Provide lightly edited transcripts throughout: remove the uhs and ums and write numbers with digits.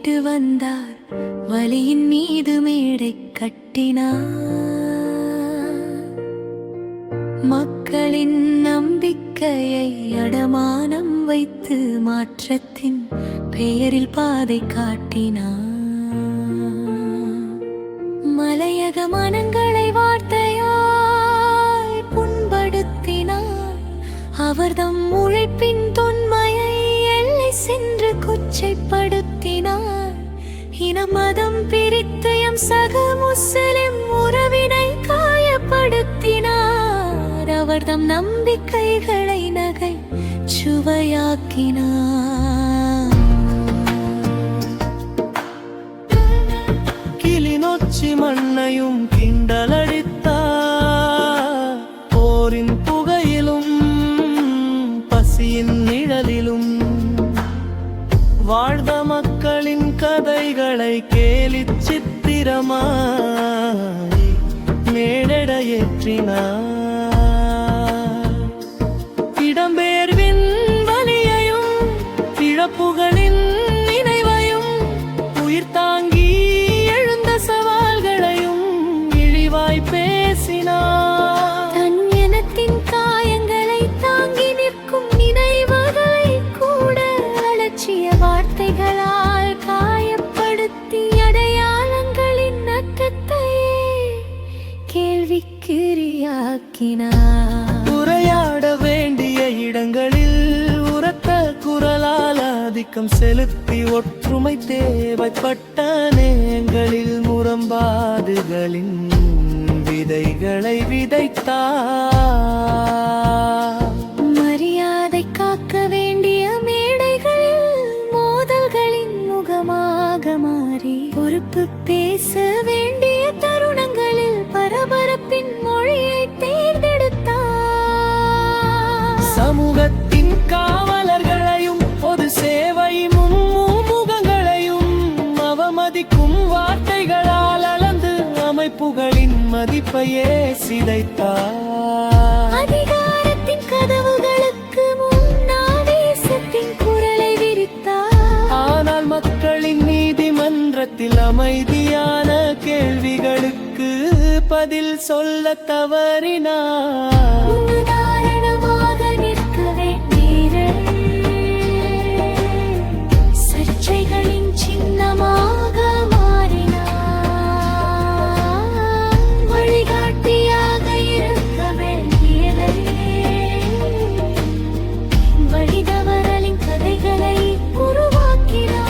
விட்டு வந்தார், வலியின் மீது மேடை கட்டினார். மக்களின் நம்பிக்கையை அடமானம் வைத்து மாற்றத்தின் பெயரில் பாதை காட்டினார். மலையக மனங்களை வார்த்தையாய் புண்படுத்தினார். அவர்தம் உழைப்பின் தொன்மையை எல்லை சென்று கொச்சைப்படுத்தினார். இன மதம் பிரித்து எம் சக முஸ்லிம் உறவினை காயப்படுத்தினார். அவர்தம் நம்பிக்கைகளை நகை சுவையாக்கினார். கிளிநொச்சி மண்ணையும் கிண்டலடித்தார். போரின் புகையிலும் பசியின் நிழலிலும் வாழ்ந்த மக்களின் கதைகளை கேலிச் சித்திரமாய் மேடையேற்றினார். இடம்பெயர்வின் வலியையும் இழப்புகளின் நினைவையும் உயிர் தாங்கி எழுந்த சவால்களையும் இழிவாய் பேசினார். தன் இனத்தின் காயங்களை தாங்கி நிற்கும் நினைவுகளை கூட அலட்சிய வார்த்தைகளால் காயப்படுத்தி அடையாளங்களின் அர்த்தத்தையே கேள்விக்குறியாக்கினார். உரையாட வேண்டிய இடங்களில் உரத்த குரலால் ஆதிக்கம் செலுத்தி ஒற்றுமை தேவைப்பட்ட நேரங்களில் முரண்பாடுகளின் விதைகளை விதைத்தார். மரியாதை காக்க வேண்டிய மேடைகளில் மோதல்களின் முகமாக மாறி பொறுப்பு பேச வேண்டிய தருணங்களில் பரபரப்பின் மொழியை தேர்ந்தெடுத்தார். சமூகத்தின் காவலர்களையும் பொது சேவை முகங்களையும் அவமதிக்கும் வார்த்தைகளால் அளந்து அமைப்புகளின் மதிப்பையே சிதைத்தார். அதிகாரத்தின் கதவுகளுக்கு முன்னால் தேசத்தின் குரலை விரித்தார். ஆனால் மக்களின் நீதிமன்றத்தில் அமைதியான கேள்விகளுக்கு பதில் சொல்ல தவறினார். உதாரணமாக நிற்க வேண்டிய சர்ச்சைகளின் சின்னமாக மாறினார். வழிகாட்டியாக இருக்க வேண்டியதை வழிதவறலின் கதைகளை உருவாக்கினார்.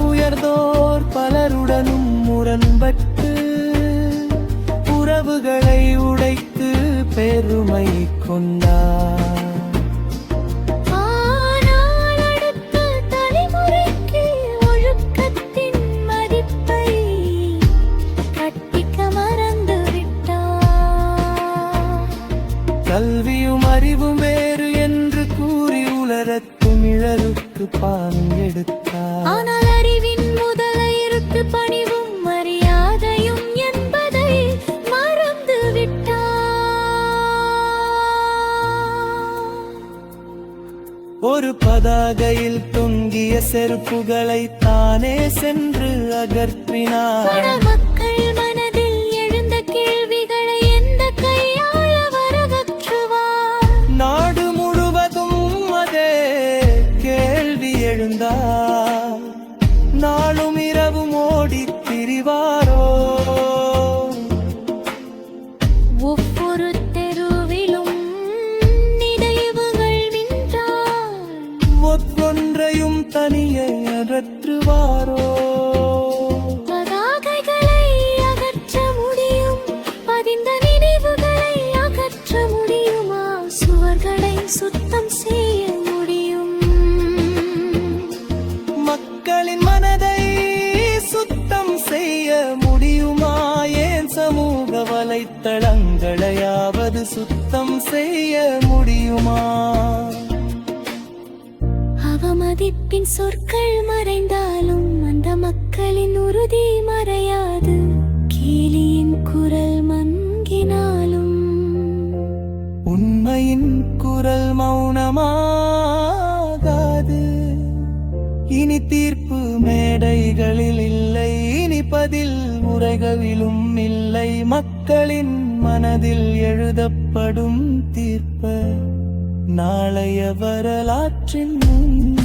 உயர்ந்தோர் பலருடனும் முரண்பட்டு உறவுகளை உடைத்து பெருமை கொண்டார். ஆனால் அடுத்த தலைமுறைக்கு ஒழுக்கத்தின் மதிப்பை கற்பிக்க மறந்துவிட்டார். கல்வியும் அறிவும் வேறு என்று கூறி உலரத்தும் இழலுக்கு பானம் எடுத்தார். ஆனால் அறிவின் முதலிருக்கு பணிவும் மரியாதையும் என்பதை மறந்துவிட்டார். ஒரு பதாகையில் தொங்கிய செருப்புகளை தானே சென்று அகற்றினார். மக்கள் மனதில் எழுந்த கேள்விகளை எந்த கையாள வரகற்றுவார். நாடு முழுவதும் அதே கேள்வி எழுந்தார். நாளும் இரவும் ஓடித் திரிவாரோ? ஒவ்வொரு தெருவிலும் நினைவுகள் நின்றால் ஒவ்வொன்றையும் தனியே அகற்றுவாரோ? பதாகைகளை அகற்ற முடியும், பதிந்த நினைவுகளை அகற்ற முடியுமா? சுவர்களை சுத்தம் செய்ய முடியும். மக்களின் மனதை சுத்தம் செய்ய முடியுமா? ஏன் சமூக வலைத்தளங்களையாவது சுத்தம் செய்ய முடியுமா? அவமதிப்பின் சொற்கள் மறைந்தாலும் அந்த மக்களின் உறுதி மறையாது. கேலியின் குரல் மங்கினாலும் உண்மையின் குரல் மௌனமாகாது. இனி தீர்ப்பு மேடைகளில் இல்லை, இனி பதில் உரைகளிலும் இல்லை. மக்களின் மனதில் எழுதப்படும் தீர்ப்பு நாளைய வரலாற்றின் முன்